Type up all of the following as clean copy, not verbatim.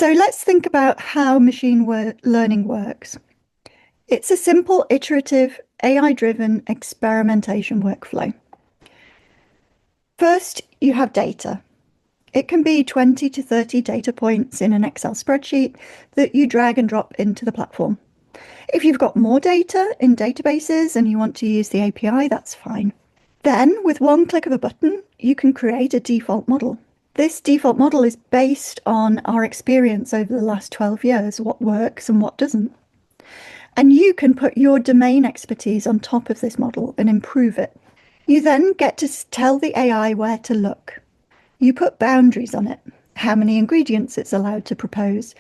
So let's think about how learning works. It's a simple, iterative, AI-driven experimentation workflow. First, you have data. It can be 20 to 30 data points in an Excel spreadsheet that you drag and drop into the platform. If you've got more data in databases and you want to use the API, that's fine. Then, with one click of a button, you can create a default model. This default model is based on our experience over the last 12 years, what works and what doesn't. And you can put your domain expertise on top of this model and improve it. You then get to tell the AI where to look. You put boundaries on it, how many ingredients it's allowed to propose,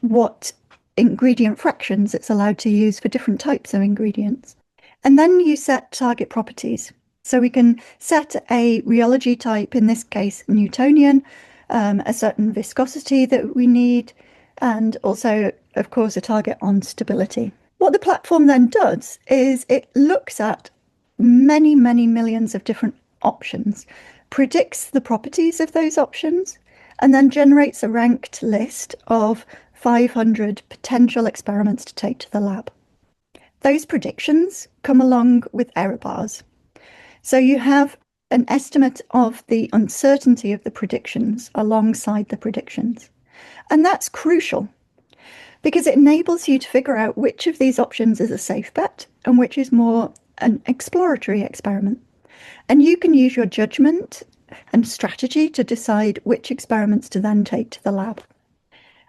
what ingredient fractions it's allowed to use for different types of ingredients. And then you set target properties. So we can set a rheology type, in this case Newtonian, a certain viscosity that we need, and also, of course, a target on stability. What the platform then does is it looks at many, many millions of different options, predicts the properties of those options, and then generates a ranked list of 500 potential experiments to take to the lab. Those predictions come along with error bars. So you have an estimate of the uncertainty of the predictions alongside the predictions. And that's crucial because it enables you to figure out which of these options is a safe bet and which is more an exploratory experiment. And you can use your judgment and strategy to decide which experiments to then take to the lab.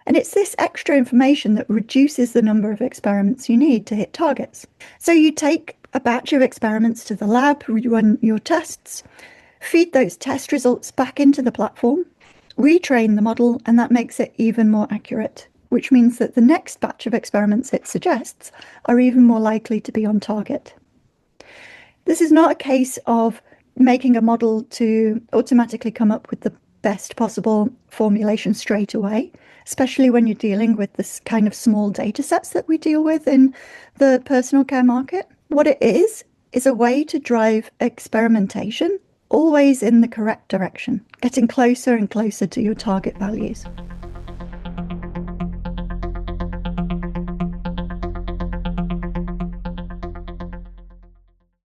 And it's this extra information that reduces the number of experiments you need to hit targets. So you take a batch of experiments to the lab, run your tests, feed those test results back into the platform, retrain the model, and that makes it even more accurate, which means that the next batch of experiments it suggests are even more likely to be on target. This is not a case of making a model to automatically come up with the best possible formulation straight away, especially when you're dealing with this kind of small data sets that we deal with in the personal care market. What it is a way to drive experimentation always in the correct direction, getting closer and closer to your target values.